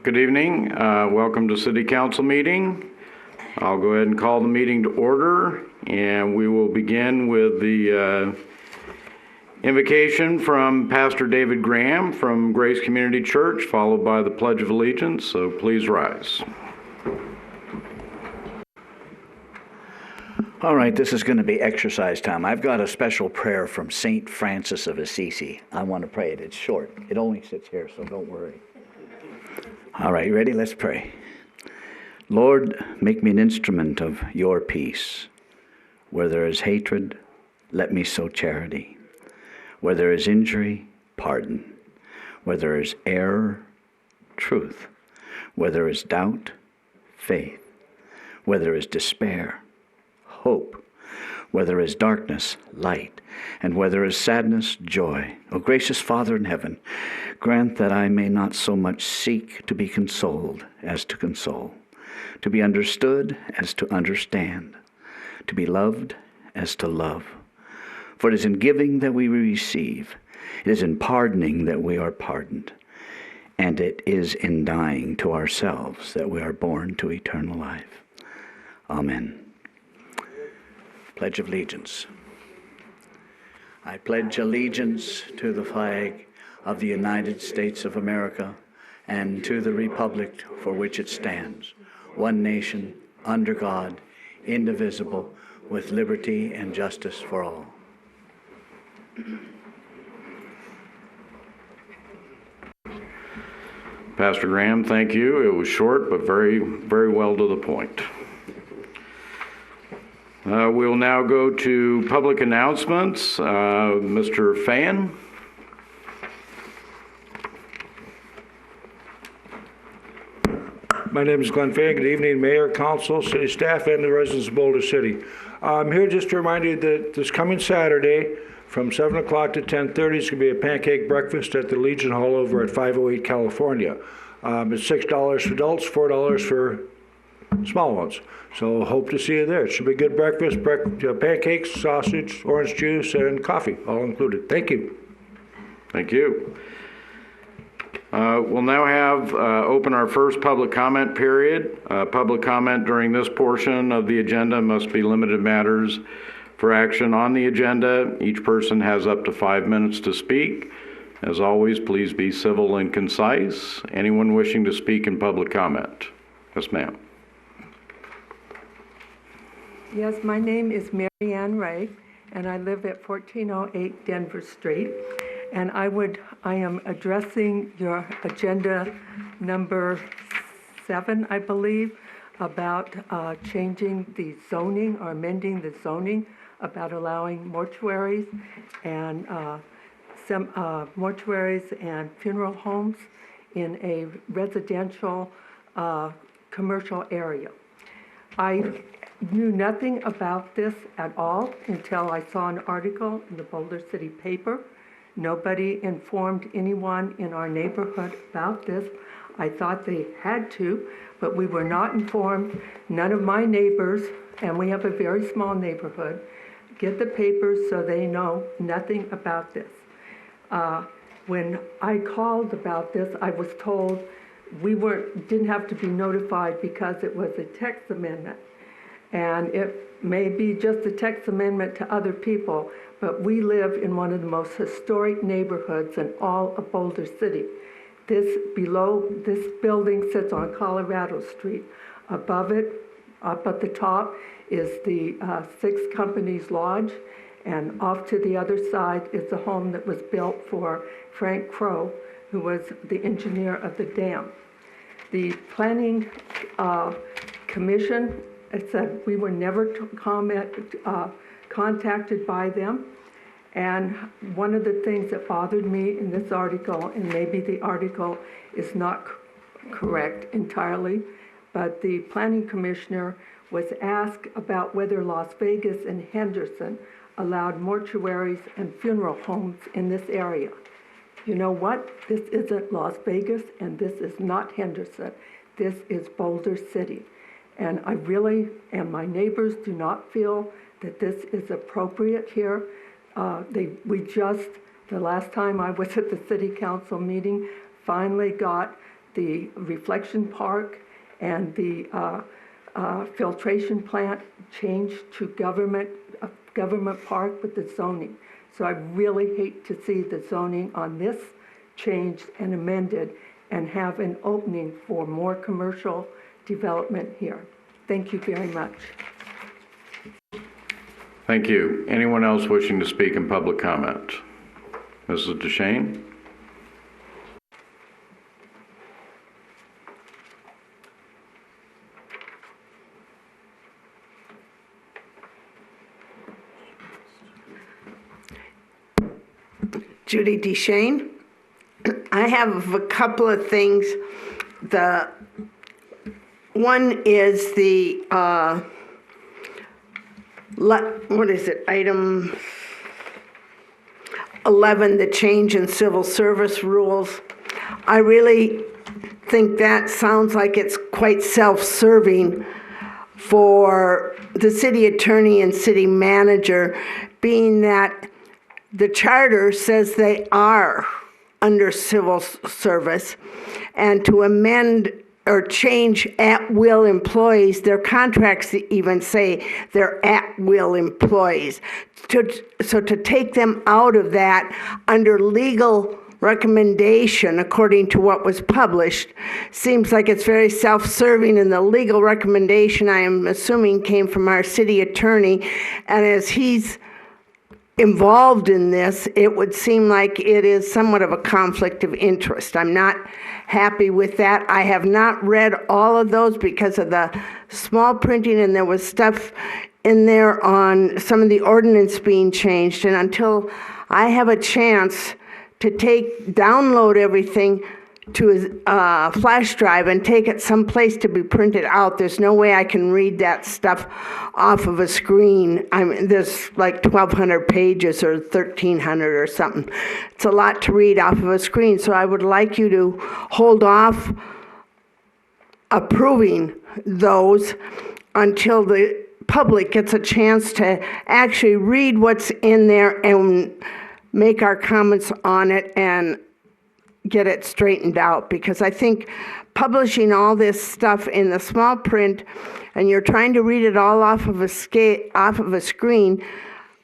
Good evening. Welcome to City Council meeting. I'll go ahead and call the meeting to order, and we will begin with the invocation from Pastor David Graham from Grace Community Church, followed by the Pledge of Allegiance. So please rise. All right, this is going to be exercise time. I've got a special prayer from St. Francis of Assisi. I want to pray it. It's short. It only sits here, so don't worry. All right, you ready? Let's pray. Lord, make me an instrument of your peace. Where there is hatred, let me sow charity. Where there is injury, pardon. Where there is error, truth. Where there is doubt, faith. Where there is despair, hope. Where there is darkness, light. And where there is sadness, joy. O gracious Father in heaven, grant that I may not so much seek to be consoled as to console, to be understood as to understand, to be loved as to love. For it is in giving that we receive, it is in pardoning that we are pardoned, and it is in dying to ourselves that we are born to eternal life. Amen. Pledge of Allegiance. I pledge allegiance to the flag of the United States of America and to the republic for which it stands, one nation, under God, indivisible, with liberty and justice for all. Pastor Graham, thank you. It was short, but very, very well to the point. We'll now go to public announcements. Mr. Fan. My name is Glenn Fan. Good evening, Mayor, Council, City staff, and the residents of Boulder City. I'm here just to remind you that this coming Saturday from 7 o'clock to 10:30 is going to be a pancake breakfast at the Legion Hall over at 508 California. It's $6 for adults, $4 for small ones. So hope to see you there. It should be a good breakfast, pancakes, sausage, orange juice, and coffee, all included. Thank you. Thank you. We'll now have open our first public comment period. Public comment during this portion of the agenda must be limited matters for action on the agenda. Each person has up to 5 minutes to speak. As always, please be civil and concise. Anyone wishing to speak in public comment? Yes, ma'am. Yes, my name is Mary Ann Ray, and I live at 1408 Denver Street. And I am addressing your agenda number 7, I believe, about changing the zoning or amending the zoning about allowing mortuaries and some mortuaries and funeral homes in a residential commercial area. I knew nothing about this at all until I saw an article in the Boulder City paper. Nobody informed anyone in our neighborhood about this. I thought they had to, but we were not informed. None of my neighbors, and we have a very small neighborhood, get the papers, so they know nothing about this. When I called about this, I was told we didn't have to be notified because it was a text amendment. And it may be just a text amendment to other people, but we live in one of the most historic neighborhoods in all of Boulder City. This building sits on Colorado Street. Above it, up at the top, is the Six Companies Lodge, and off to the other side is the home that was built for Frank Crow, who was the engineer of the dam. The Planning Commission, it said we were never contacted by them. And one of the things that bothered me in this article, and maybe the article is not correct entirely, but the planning commissioner was asked about whether Las Vegas and Henderson allowed mortuaries and funeral homes in this area. You know what? This isn't Las Vegas, and this is not Henderson. This is Boulder City. And I really, and my neighbors do not feel that this is appropriate here. The last time I was at the city council meeting, finally got the reflection park and the filtration plant changed to government park with the zoning. So I really hate to see the zoning on this changed and amended and have an opening for more commercial development here. Thank you very much. Thank you. Anyone else wishing to speak in public comment? Mrs. DeShane? Judy DeShane. I have a couple of things. The one is the, what is it, item 11, the change in civil service rules. I really think that sounds like it's quite self-serving for the city attorney and city manager, being that the charter says they are under civil service, and to amend or change at-will employees, their contracts even say they're at-will employees. So to take them out of that under legal recommendation, according to what was published, seems like it's very self-serving, and the legal recommendation, I am assuming, came from our city attorney, and as he's involved in this, it would seem like it is somewhat of a conflict of interest. I'm not happy with that. I have not read all of those because of the small printing, and there was stuff in there on some of the ordinance being changed, and until I have a chance to download everything to a flash drive and take it someplace to be printed out, there's no way I can read that stuff off of a screen. There's like 1,200 pages or 1,300 or something. It's a lot to read off of a screen, so I would like you to hold off approving those until the public gets a chance to actually read what's in there and make our comments on it and get it straightened out, because I think publishing all this stuff in the small print and you're trying to read it all off of a screen,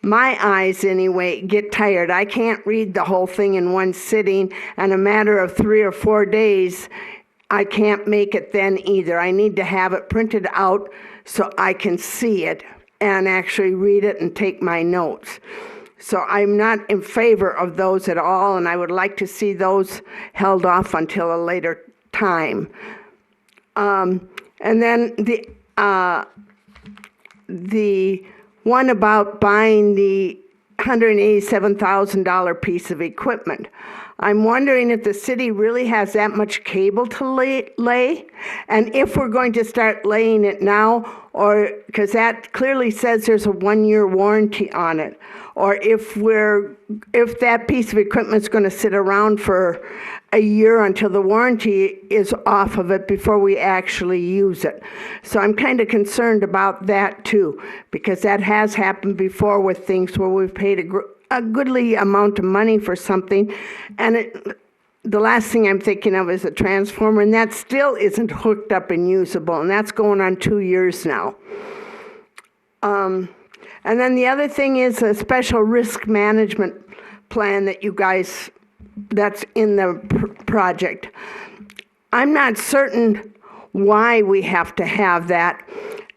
my eyes anyway get tired. I can't read the whole thing in one sitting, and a matter of 3 or 4 days I can't make it then either. I need to have it printed out so I can see it and actually read it and take my notes. So I'm not in favor of those at all, and I would like to see those held off until a later time. And then the one about buying the $187,000 piece of equipment. I'm wondering if the city really has that much cable to lay, and if we're going to start laying it now, or because that clearly says there's a 1-year warranty on it, or if that piece of equipment is going to sit around for a year until the warranty is off of it before we actually use it. So I'm kind of concerned about that too, because that has happened before with things where we've paid a goodly amount of money for something, and the last thing I'm thinking of is a transformer, and that still isn't hooked up and usable, and that's going on 2 years now. And then the other thing is a special risk management plan that you guys, that's in the project. I'm not certain why we have to have that.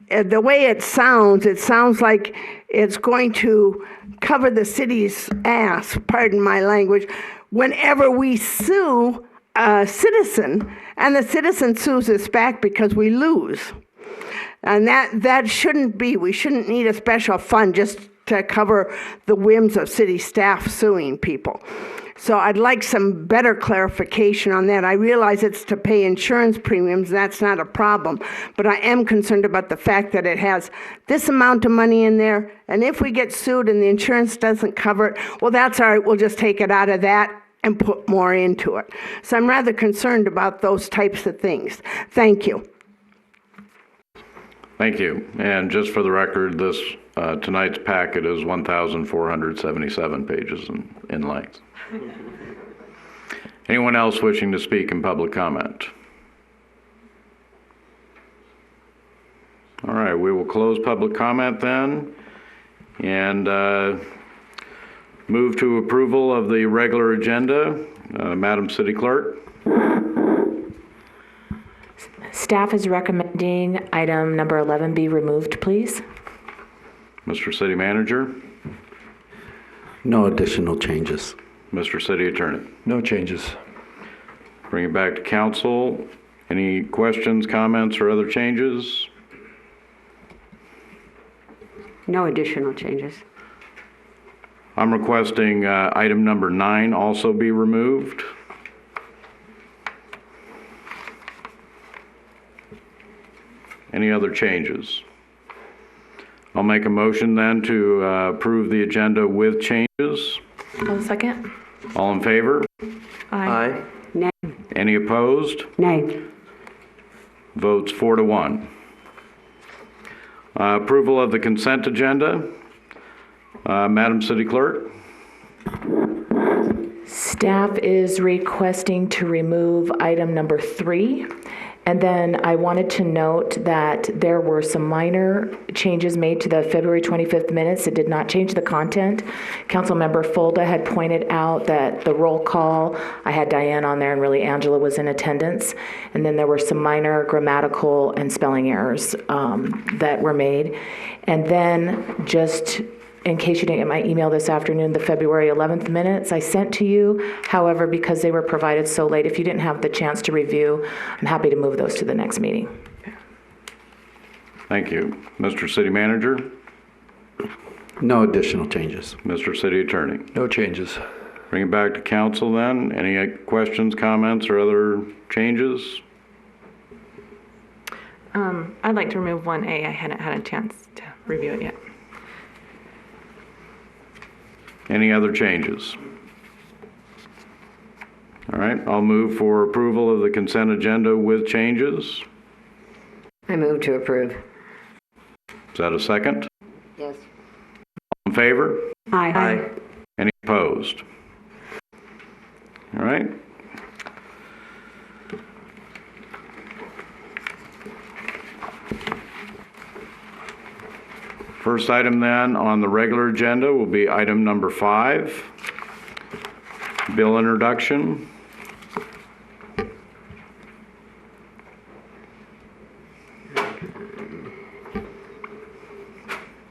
The way it sounds like it's going to cover the city's ass, pardon my language, whenever we sue a citizen, and the citizen sues us back because we lose. And that shouldn't be. We shouldn't need a special fund just to cover the whims of city staff suing people. So I'd like some better clarification on that. I realize it's to pay insurance premiums. That's not a problem. But I am concerned about the fact that it has this amount of money in there, and if we get sued and the insurance doesn't cover it, well, that's all right. We'll just take it out of that and put more into it. So I'm rather concerned about those types of things. Thank you. Thank you. And just for the record, this tonight's packet is 1,477 pages in length. Anyone else wishing to speak in public comment? close public comment then and move to approval of the regular agenda. Madam City Clerk. Staff is recommending item number 11 be removed, please. Mr. City Manager. No additional changes. Mr. City Attorney. No changes. Bring it back to council. Any questions, comments, or other changes? No additional changes. I'm requesting item number 9 also be removed. Any other changes? I'll make a motion then to approve the agenda with changes. I'll second. All in favor? Aye. Nay. Any opposed? Nay. Votes 4-1. Approval of the consent agenda. Madam City Clerk. Staff is requesting to remove item number 3. And then I wanted to note that there were some minor changes made to the February 25th minutes. It did not change the content. Councilmember Folda had pointed out that the roll call, I had Diane on there and really Angela was in attendance. And then there were some minor grammatical and spelling errors that were made. And then just in case you didn't get my email this afternoon, the February 11th minutes I sent to you. However, because they were provided so late, if you didn't have the chance to review, I'm happy to move those to the next meeting. Thank you. Mr. City Manager. No additional changes. Mr. City Attorney. No changes. Bring it back to council then. Any questions, comments, or other changes? I'd like to remove 1A. I hadn't had a chance to review it yet. Any other changes? All right, I'll move for approval of the consent agenda with changes. I move to approve. Is that a second? Yes. All in favor? Aye. Any opposed? All right. First item then on the regular agenda will be item number 5, bill introduction.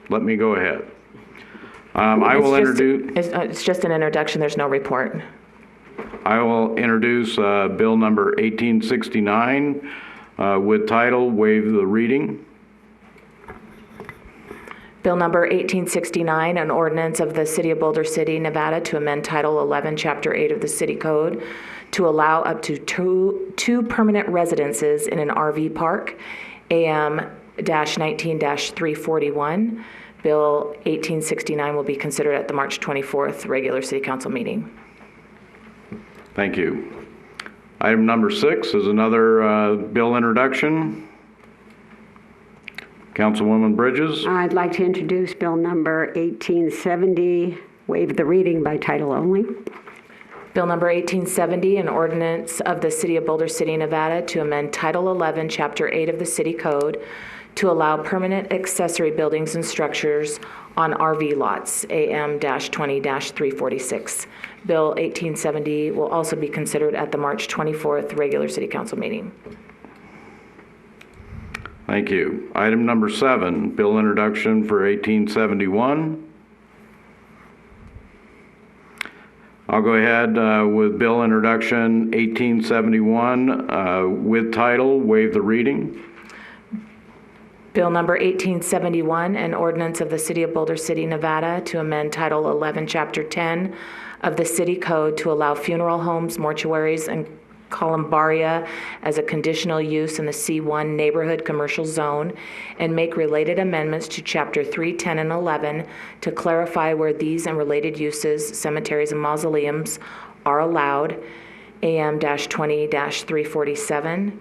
Let me go ahead. I will introduce. It's just an introduction. There's no report. I will introduce bill number 1869 with title, waive the reading. Bill number 1869, an ordinance of the City of Boulder City, Nevada to amend Title 11, Chapter 8 of the City Code to allow up to two permanent residences in an RV park, AM-19-341. Bill 1869 will be considered at the March 24th regular City Council meeting. Thank you. Item number 6 is another bill introduction. Councilwoman Bridges. I'd like to introduce bill number 1870, waive the reading by title only. Bill number 1870, an ordinance of the City of Boulder City, Nevada to amend Title 11, Chapter 8 of the City Code to allow permanent accessory buildings and structures on RV lots, AM-20-346. Bill 1870 will also be considered at the March 24th regular City Council meeting. Thank you. Item number 7, bill introduction for 1871. I'll go ahead with bill introduction 1871 with title, waive the reading. Bill number 1871, an ordinance of the City of Boulder City, Nevada to amend Title 11, Chapter 10 of the City Code to allow funeral homes, mortuaries, and columbaria as a conditional use in the C1 neighborhood commercial zone and make related amendments to Chapter 3, 10, and 11 to clarify where these and related uses, cemeteries and mausoleums, are allowed, AM-20-347.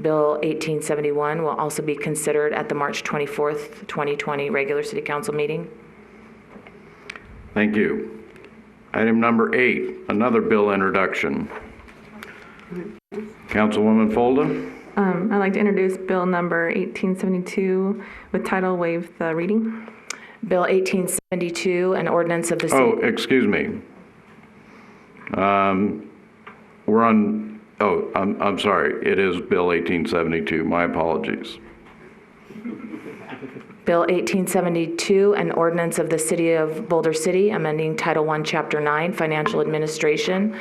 Bill 1871 will also be considered at the March 24th, 2020 regular City Council meeting. Thank you. Item number 8, another bill introduction. Councilwoman Folda. I'd like to introduce Bill number 1872 with title waive the reading. Bill 1872, an ordinance of the city. Oh, excuse me. We're on, I'm sorry. It is Bill 1872. My apologies. Bill 1872, an ordinance of the City of Boulder City, amending Title I, Chapter 9, Financial Administration,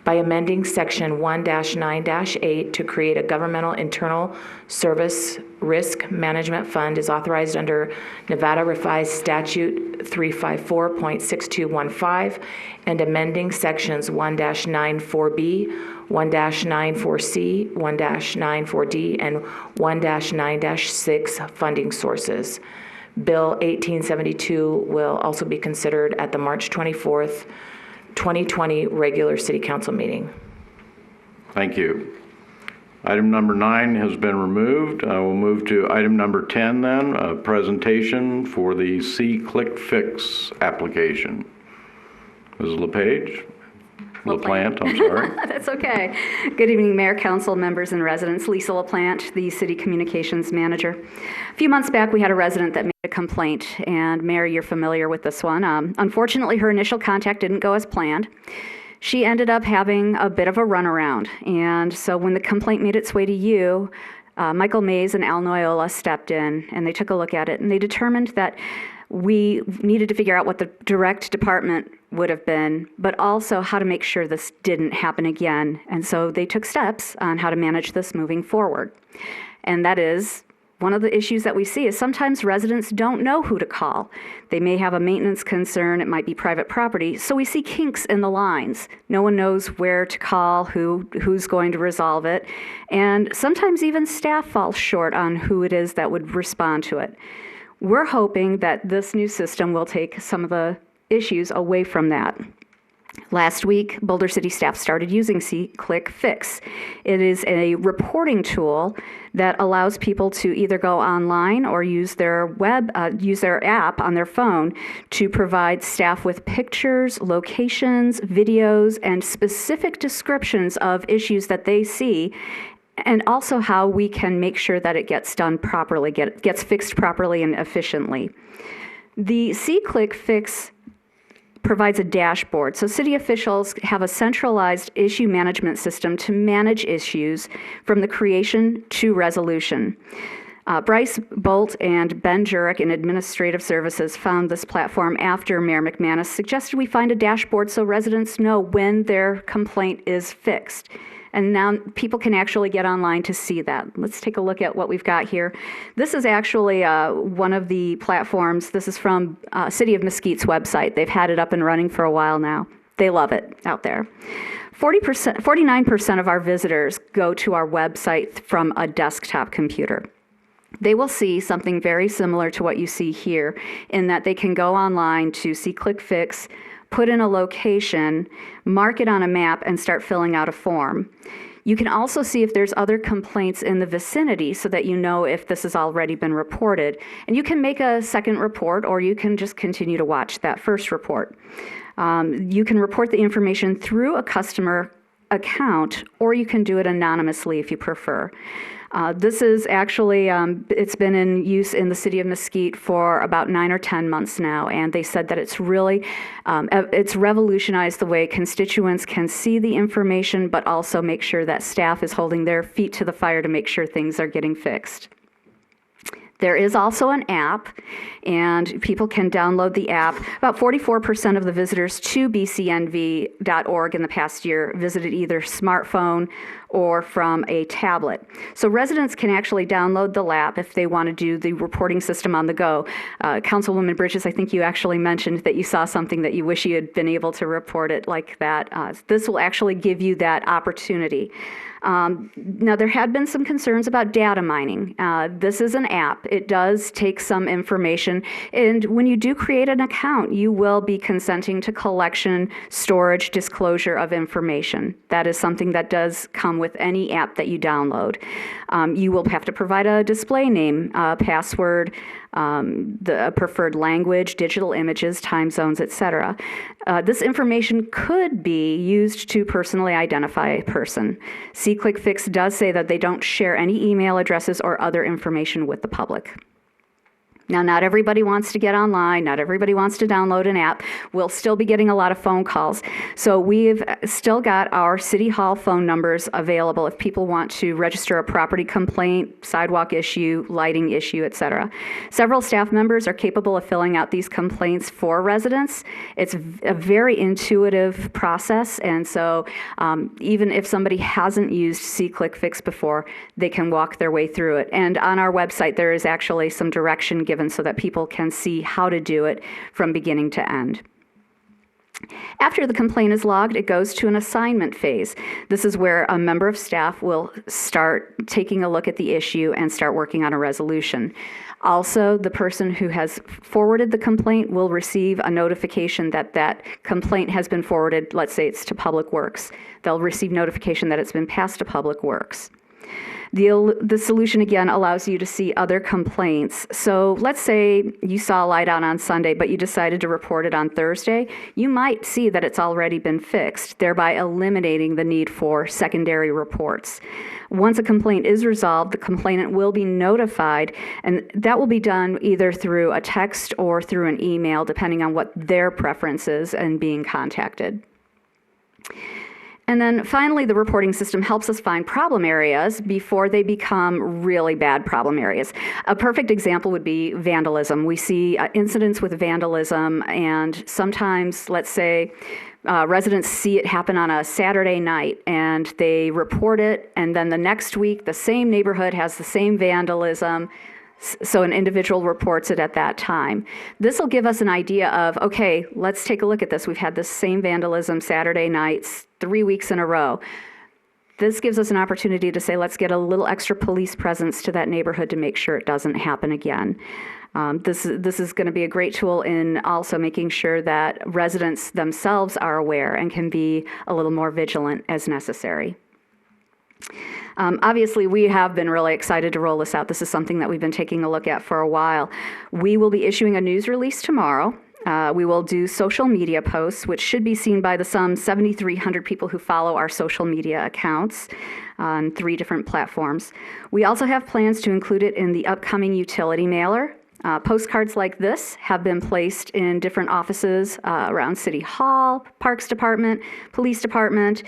by amending Section 1-9-8 to create a governmental internal service risk management fund, is authorized under Nevada Revised Statute 354.6215, and amending Sections 1-94B, 1-94C, 1-94D, and 1-9-6 funding sources. Bill 1872 will also be considered at the March 24th, 2020 regular City Council meeting. Thank you. Item number 9 has been removed. We'll move to item number 10 then, a presentation for the C-Click Fix application. Ms. LePage? LaPlante, I'm sorry. That's okay. Good evening, Mayor, Council, members, and residents. Lisa LaPlante, the City Communications Manager. A few months back, we had a resident that made a complaint, and Mayor, you're familiar with this one. Unfortunately, her initial contact didn't go as planned. She ended up having a bit of a runaround, and so when the complaint made its way to you, Michael Mays and Al Noyola stepped in, and they took a look at it, and they determined that we needed to figure out what the direct department would have been, but also how to make sure this didn't happen again. And so they took steps on how to manage this moving forward. And that is, one of the issues that we see is sometimes residents don't know who to call. They may have a maintenance concern, it might be private property, so we see kinks in the lines. No one knows where to call, who's going to resolve it, and sometimes even staff falls short on who it is that would respond to it. We're hoping that this new system will take some of the issues away from that. Last week, Boulder City staff started using C-Click Fix. It is a reporting tool that allows people to either go online or use their app on their phone to provide staff with pictures, locations, videos, and specific descriptions of issues that they see, and also how we can make sure that it gets done properly, gets fixed properly and efficiently. The C-Click Fix provides a dashboard. So city officials have a centralized issue management system to manage issues from the creation to resolution. Bryce Bolt and Ben Jurek in Administrative Services found this platform after Mayor McManus suggested we find a dashboard so residents know when their complaint is fixed. And now people can actually get online to see that. Let's take a look at what we've got here. This is actually one of the platforms. This is from City of Mesquite's website. They've had it up and running for a while now. They love it out there. 49% of our visitors go to our website from a desktop computer. They will see something very similar to what you see here in that they can go online to C-Click Fix, put in a location, mark it on a map, and start filling out a form. You can also see if there's other complaints in the vicinity so that you know if this has already been reported. And you can make a second report, or you can just continue to watch that first report. You can report the information through a customer account, or you can do it anonymously if you prefer. This is actually, it's been in use in the city of Mesquite for about 9 or 10 months now, and they said that it's really, it's revolutionized the way constituents can see the information, but also make sure that staff is holding their feet to the fire to make sure things are getting fixed. There is also an app, and people can download the app. About 44% of the visitors to bcnv.org in the past year visited either smartphone or from a tablet. So residents can actually download the app if they want to do the reporting system on the go. Councilwoman Bridges, I think you actually mentioned that you saw something that you wish you had been able to report it like that. This will actually give you that opportunity. Now, there had been some concerns about data mining. This is an app. It does take some information, and when you do create an account, you will be consenting to collection, storage, disclosure of information. That is something that does come with any app that you download. You will have to provide a display name, password, the preferred language, digital images, time zones, etc. This information could be used to personally identify a person. SeeClickFix does say that they don't share any email addresses or other information with the public. Now, not everybody wants to get online. Not everybody wants to download an app. We'll still be getting a lot of phone calls. So we've still got our City Hall phone numbers available if people want to register a property complaint, sidewalk issue, lighting issue, etc. Several staff members are capable of filling out these complaints for residents. It's a very intuitive process, and so even if somebody hasn't used SeeClickFix before, they can walk their way through it. And on our website, there is actually some direction given so that people can see how to do it from beginning to end. After the complaint is logged, it goes to an assignment phase. This is where a member of staff will start taking a look at the issue and start working on a resolution. Also, the person who has forwarded the complaint will receive a notification that that complaint has been forwarded. Let's say it's to Public Works. They'll receive notification that it's been passed to Public Works. The solution, again, allows you to see other complaints. So let's say you saw a light on Sunday, but you decided to report it on Thursday. You might see that it's already been fixed, thereby eliminating the need for secondary reports. Once a complaint is resolved, the complainant will be notified, and that will be done either through a text or through an email, depending on what their preference is in being contacted. And then finally, the reporting system helps us find problem areas before they become really bad problem areas. A perfect example would be vandalism. We see incidents with vandalism, and sometimes, let's say, residents see it happen on a Saturday night and they report it, and then the next week the same neighborhood has the same vandalism. So an individual reports it at that time. This will give us an idea of, okay, let's take a look at this. We've had this same vandalism Saturday nights 3 weeks in a row. This gives us an opportunity to say, let's get a little extra police presence to that neighborhood to make sure it doesn't happen again. This is going to be a great tool in also making sure that residents themselves are aware and can be a little more vigilant as necessary. Obviously, we have been really excited to roll this out. This is something that we've been taking a look at for a while. We will be issuing a news release tomorrow. We will do social media posts, which should be seen by the some 7,300 people who follow our social media accounts on 3 different platforms. We also have plans to include it in the upcoming utility mailer. Postcards like this have been placed in different offices around City Hall, Parks Department, Police Department.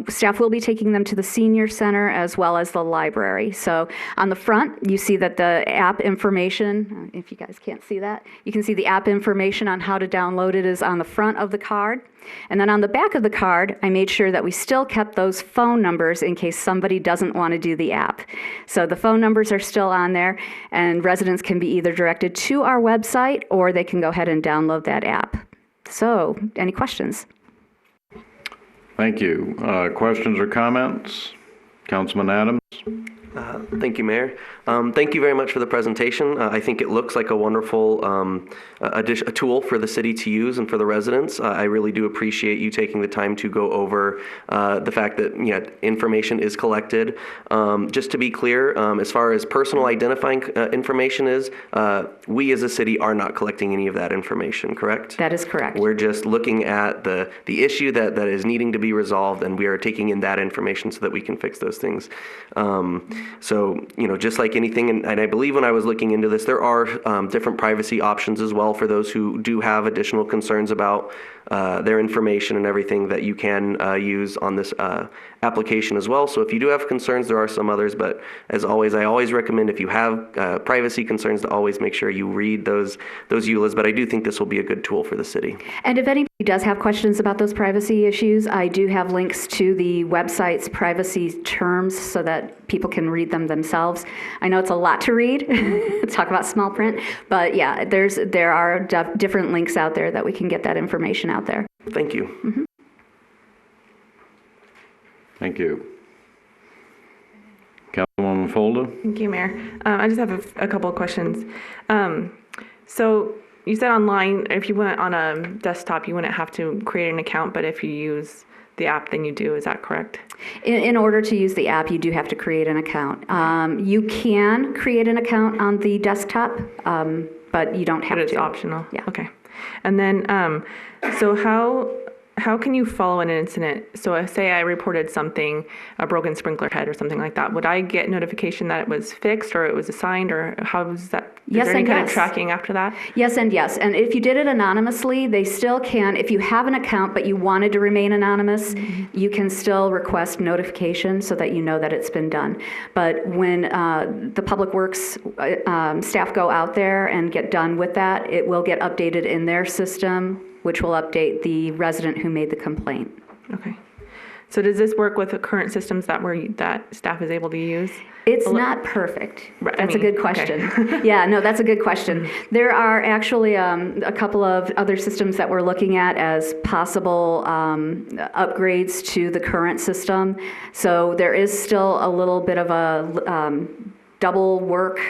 Staff will be taking them to the Senior Center as well as the library. So on the front, you see that the app information, if you guys can't see that, you can see the app information on how to download it is on the front of the card. And then on the back of the card, I made sure that we still kept those phone numbers in case somebody doesn't want to do the app. So the phone numbers are still on there, and residents can be either directed to our website or they can go ahead and download that app. So, any questions? Thank you. Questions or comments? Councilman Adams? Thank you, Mayor. Thank you very much for the presentation. I think it looks like a wonderful a tool for the city to use and for the residents. I really do appreciate you taking the time to go over the fact that information is collected. Just to be clear, as far as personal identifying information is, we as a city are not collecting any of that information, correct? That is correct. We're just looking at the issue that is needing to be resolved, and we are taking in that information so that we can fix those things. So, just like anything, and I believe when I was looking into this, there are different privacy options as well for those who do have additional concerns about their information and everything that you can use on this application as well. So if you do have concerns, there are some others, but as always, I always recommend if you have privacy concerns to always make sure you read those EULAs, but I do think this will be a good tool for the city. And if anybody does have questions about those privacy issues, I do have links to the website's privacy terms so that people can read them themselves. I know it's a lot to read, talk about small print, but yeah, there are different links out there that we can get that information out there. Thank you. Mm-hmm. Thank you. Councilwoman Folda? Thank you, Mayor. I just have a couple of questions. So you said online, if you went on a desktop, you wouldn't have to create an account, but if you use the app than you do. Is that correct? In order to use the app, you do have to create an account. You can create an account on the desktop, but you don't have But it's to. optional? Yeah. Okay. And then, so how can you follow an incident? So say I reported something, a broken sprinkler head or something like that. Would I get notification that it was fixed or it was assigned, or how is that? Is Yes there any and kind of yes. tracking after that? Yes and yes. And if you did it anonymously, they still can. If you have an account but you wanted to remain anonymous, you can still request notification so that you know that it's been done. But when the Public Works staff go out there and get done with that, it will get updated in their system, which will update the resident who made the complaint. Okay. So does this work with the current systems that staff is able to use? It's not perfect. Right, That's a good question. Yeah, no, that's a good question. There are actually a couple of other systems that we're looking at as possible upgrades to the current system. So there is still a little bit of a double work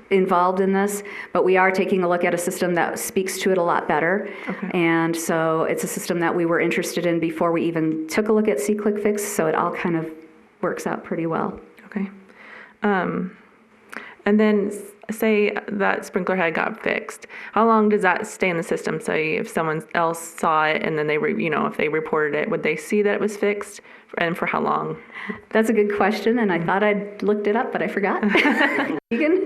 involved in this, but we are taking a look at a system that speaks to it a lot better. Okay. And so it's a system that we were interested in before we even took a look at SeeClickFix, so it all kind of works out pretty well. Okay. And then say that sprinkler head got fixed. How long does that stay in the system? Say if someone else saw it and then they, if they reported it, would they see that it was fixed, and for how long? That's a good question, and I thought I'd looked it up, but I forgot. Egan?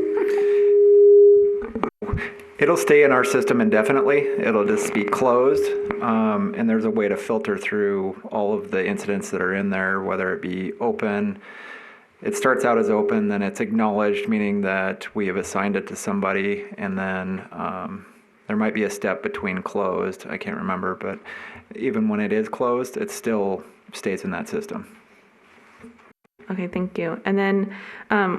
It'll stay in our system indefinitely. It'll just be closed, and there's a way to filter through all of the incidents that are in there, whether it be open. It starts out as open, then it's acknowledged, meaning that we have assigned it to somebody, and then there might be a step between closed. I can't remember, but even when it is closed, it still stays in that system. Okay, thank you. And then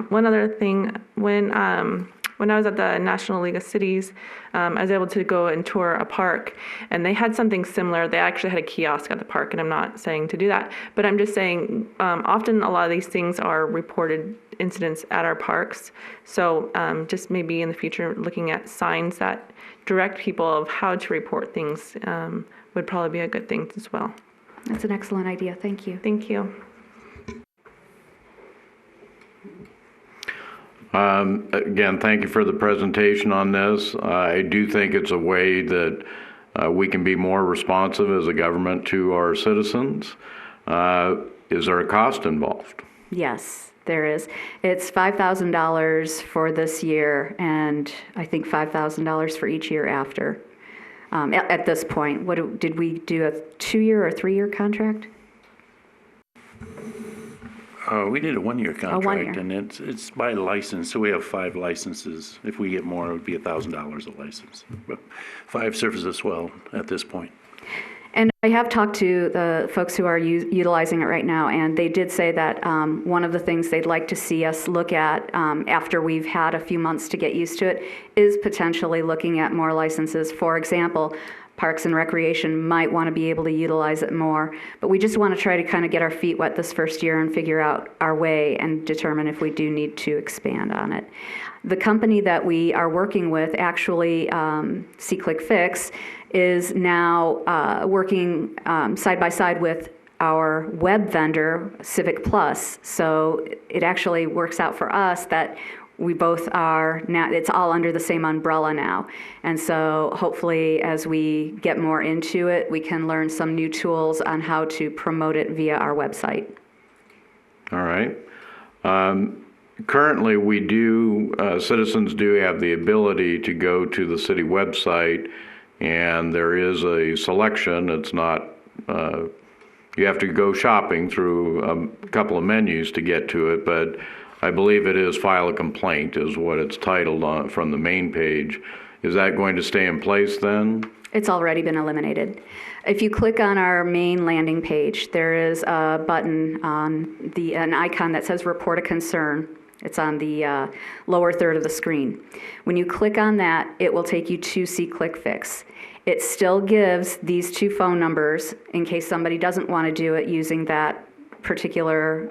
one other thing, when I was at the National League of Cities, I was able to go and tour a park, and they had something similar. They actually had a kiosk at the park, and I'm not saying to do that, but I'm just saying often a lot of these things are reported incidents at our parks. So just maybe in the future, looking at signs that direct people of how to report things would probably be a good thing as well. That's an excellent idea. Thank you. Thank you. Again, thank you for the presentation on this. I do think it's a way that we can be more responsive as a government to our citizens. Is there a cost involved? Yes, there is. It's $5,000 for this year, and I think $5,000 for each year after. At this point, did we do a 2-year or 3-year contract? We did a 1-year contract, 1 year. and it's by license, so we have 5 licenses. If we get more, it would be $1,000 a license. But 5 serves us well at this point. And I have talked to the folks who are utilizing it right now, and they did say that one of the things they'd like to see us look at after we've had a few months to get used to it is potentially looking at more licenses. For example, Parks and Recreation might want to be able to utilize it more, but we just want to try to kind of get our feet wet this first year and figure out our way and determine if we do need to expand on it. The company that we are working with, actually SeeClickFix, is now working side by side with our web vendor, Civic Plus. So it actually works out for us that we both are now, it's all under the same umbrella now. And so hopefully as we get more into it, we can learn some new tools on how to promote it via our website. All right. Currently, we do, citizens do have the ability to go to the city website, and there is a selection. It's not, you have to go shopping through a couple of menus to get to it, but I believe it is file a complaint is what it's titled on from the main page. Is that going to stay in place then? It's already been eliminated. If you click on our main landing page, there is a button on an icon that says report a concern. It's on the lower third of the screen. When you click on that, it will take you to SeeClickFix. It still gives these 2 phone numbers in case somebody doesn't want to do it using that particular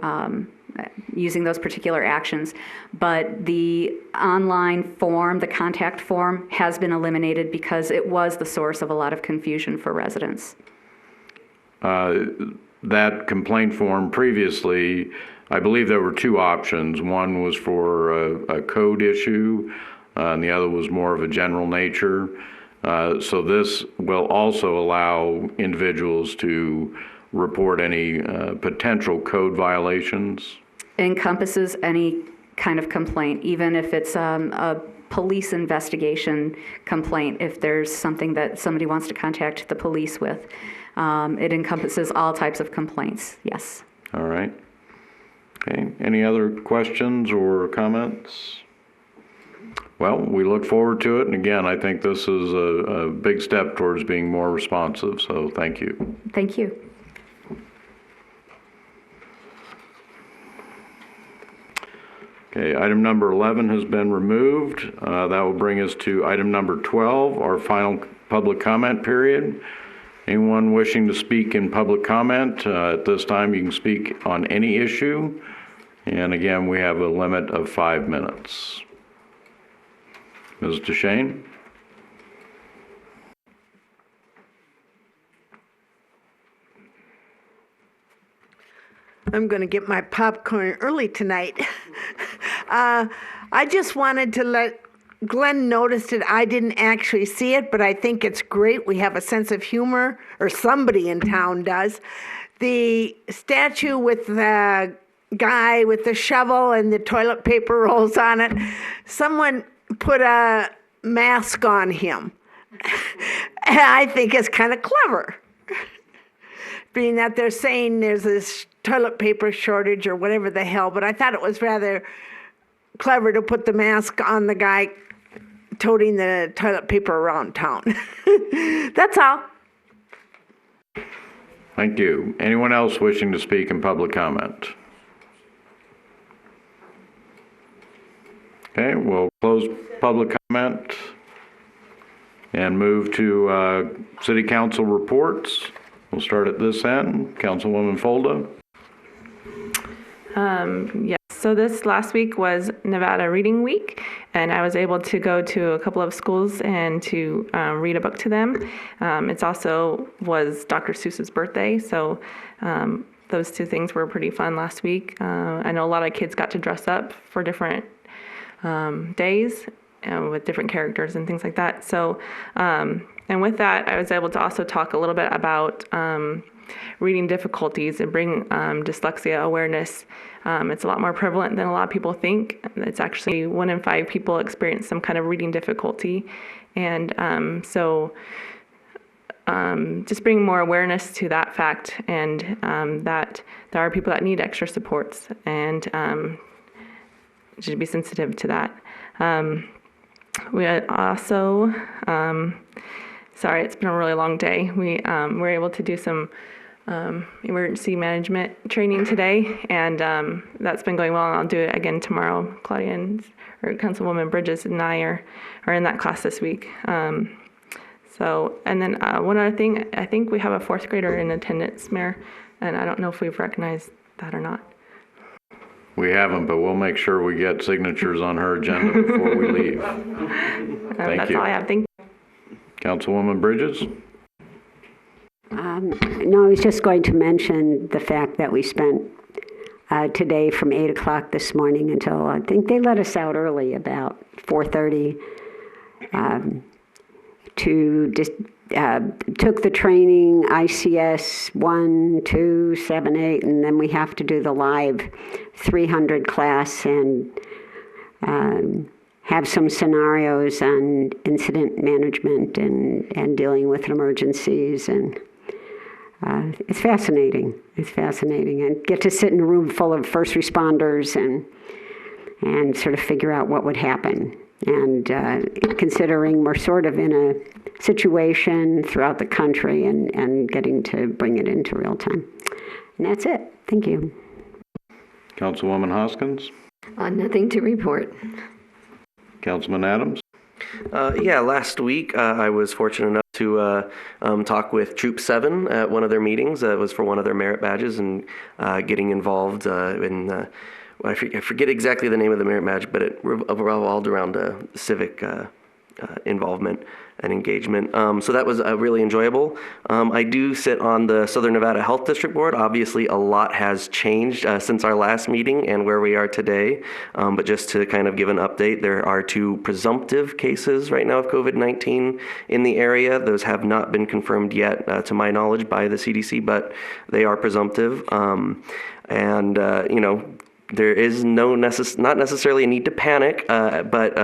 using those particular actions. But the online form, the contact form, has been eliminated because it was the source of a lot of confusion for residents. that complaint form previously, I believe there were two options. One was for a code issue, and the other was more of a general nature. So this will also allow individuals to report any potential code violations. Encompasses any kind of complaint, even if it's a police investigation complaint, if there's something that somebody wants to contact the police with. It encompasses all types of complaints, yes. All right. Okay, any other questions or comments? Well, we look forward to it, and again, I think this is a big step towards being more responsive, so thank you. Thank you. Okay, item number 11 has been removed. That will bring us to item number 12, our final public comment period. Anyone wishing to speak in public comment, at this time you can speak on any issue. And again, we have a limit of 5 minutes. Ms. DeShane? I'm going to get my popcorn early tonight. I just wanted to let Glenn notice it. I didn't actually see it, but I think it's great. We have a sense of humor, or somebody in town does. The statue with the guy with the shovel and the toilet paper rolls on it, someone put a mask on him. And I think it's kind of clever, being that they're saying there's this toilet paper shortage or whatever the hell, but I thought it was rather clever to put the mask on the guy toting the toilet paper around town. That's all. Thank you. Anyone else wishing to speak in public comment? Okay, we'll close public comment and move to City Council reports. We'll start at this end. Councilwoman Folda. Yes, so this last week was Nevada Reading Week, and I was able to go to a couple of schools and to read a book to them. It's also was Dr. Seuss's birthday, so those two things were pretty fun last week. I know a lot of kids got to dress up for different days with different characters and things like that. So, and with that, I was able to also talk a little bit about reading difficulties and bring dyslexia awareness. It's a lot more prevalent than a lot of people think. It's actually 1 in 5 people experience some kind of reading difficulty. And so just bring more awareness to that fact, and that there are people that need extra supports, and should be sensitive to that. We also, sorry, it's been a really long day. We were able to do some emergency management training today, and that's been going well, and I'll do it again tomorrow. Claudia or Councilwoman Bridges and I are in that class this week. So, and then one other thing, I think we have a 4th grader in attendance, Mayor, and I don't know if we've recognized that or not. We haven't, but we'll make sure we get signatures on her agenda before we leave. Thank that's you. all I have. Thank you. Councilwoman Bridges? No, I was just going to mention the fact that we spent today from 8 o'clock this morning until, I think they let us out early, about 4:30, took the training, ICS 1, 2, 7, 8, and then we have to do the live 300 class and have some scenarios on incident management and dealing with emergencies, and it's fascinating. It's fascinating, and get to sit in a room full of first responders and sort of figure out what would happen. And considering we're sort of in a situation throughout the country, and getting to bring it into real time. And that's it. Thank you. Councilwoman Hoskins? Nothing to report. Councilman Adams? Yeah, last week I was fortunate enough to talk with Troop 7 at one of their meetings. It was for one of their merit badges, and getting involved in, I forget exactly the name of the merit badge, but it revolved around civic involvement and engagement. So that was really enjoyable. I do sit on the Southern Nevada Health District Board. Obviously, a lot has changed since our last meeting and where we are today. But just to kind of give an update, there are 2 presumptive cases right now of COVID-19 in the area. Those have not been confirmed yet, to my knowledge, by the CDC, but they are presumptive. There is not necessarily a need to panic, but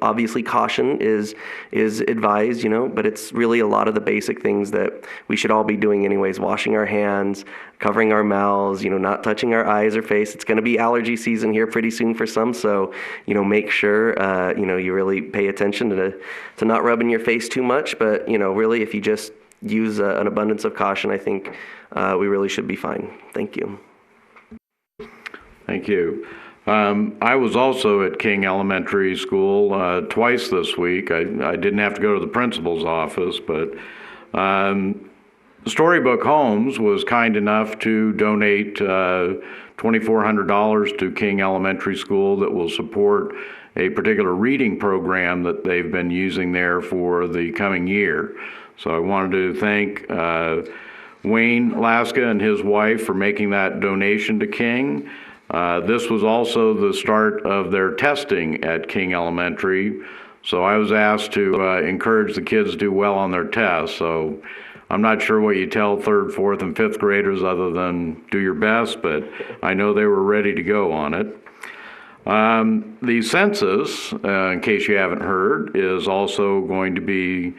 obviously caution is advised, but it's really a lot of the basic things that we should all be doing anyways: washing our hands, covering our mouths, not touching our eyes or face. It's going to be allergy season here pretty soon for some, so make sure you really pay attention to not rubbing your face too much. But really, if you just use an abundance of caution, I think we really should be fine. Thank you. Thank you. I was also at King Elementary School twice this week. I didn't have to go to the principal's office, but Storybook Homes was kind enough to donate $2,400 to King Elementary School that will support a particular reading program that they've been using there for the coming year. So I wanted to thank Wayne Laska and his wife for making that donation to King. This was also the start of their testing at King Elementary, so I was asked to encourage the kids to do well on their tests. So I'm not sure what you tell 3rd, 4th, and 5th graders other than do your best, but I know they were ready to go on it. The census, in case you haven't heard, is also going to be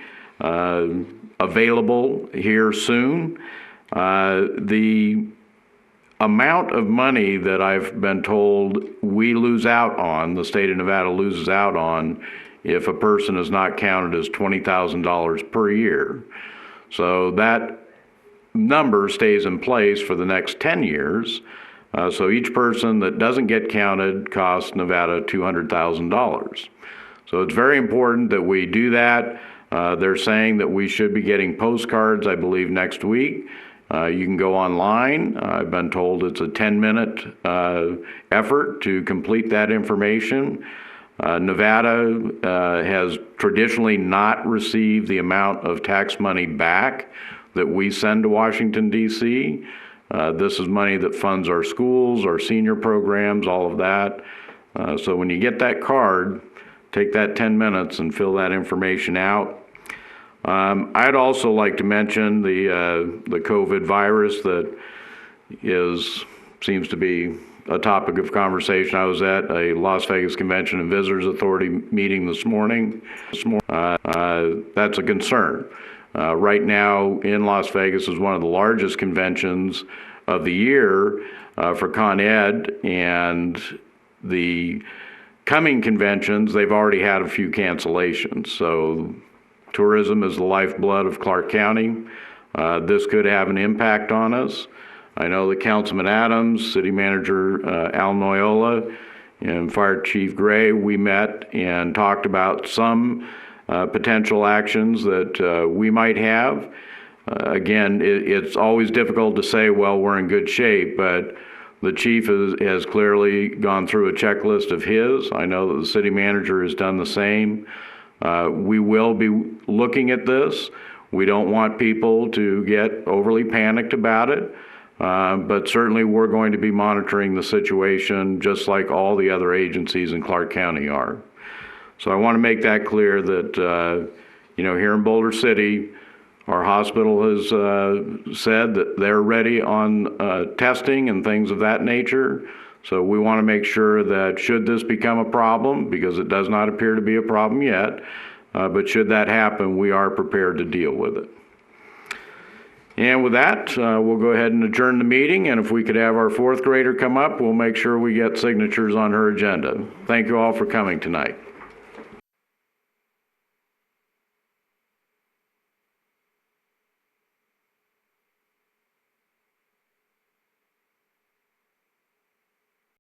available here soon. The amount of money that I've been told we lose out on, the state of Nevada loses out on, if a person is not counted, as $20,000 per year. So that number stays in place for the next 10 years. So each person that doesn't get counted costs Nevada $200,000. So it's very important that we do that. They're saying that we should be getting postcards, I believe, next week. You can go online. I've been told it's a 10-minute effort to complete that information. Nevada has traditionally not received the amount of tax money back that we send to Washington, D.C. This is money that funds our schools, our senior programs, all of that. So when you get that card, take that 10 minutes and fill that information out. I'd also like to mention the COVID virus that seems to be a topic of conversation. I was at a Las Vegas Convention and Visitors Authority meeting this morning. That's a concern. Right now in Las Vegas is one of the largest conventions of the year for Con Ed, and the coming conventions, they've already had a few cancellations. So tourism is the lifeblood of Clark County. This could have an impact on us. I know that Councilman Adams, City Manager Al Noyola, and Fire Chief Gray, we met and talked about some potential actions that we might have. Again, it's always difficult to say, well, we're in good shape, but the chief has clearly gone through a checklist of his. I know that the city manager has done the same. We will be looking at this. We don't want people to get overly panicked about it, but certainly we're going to be monitoring the situation just like all the other agencies in Clark County are. So I want to make that clear that, here in Boulder City, our hospital has said that they're ready on testing and things of that nature. So we want to make sure that should this become a problem, because it does not appear to be a problem yet, but should that happen, we are prepared to deal with it. And with that, we'll go ahead and adjourn the meeting, and if we could have our 4th grader come up, we'll make sure we get signatures on her agenda. Thank you all for coming tonight.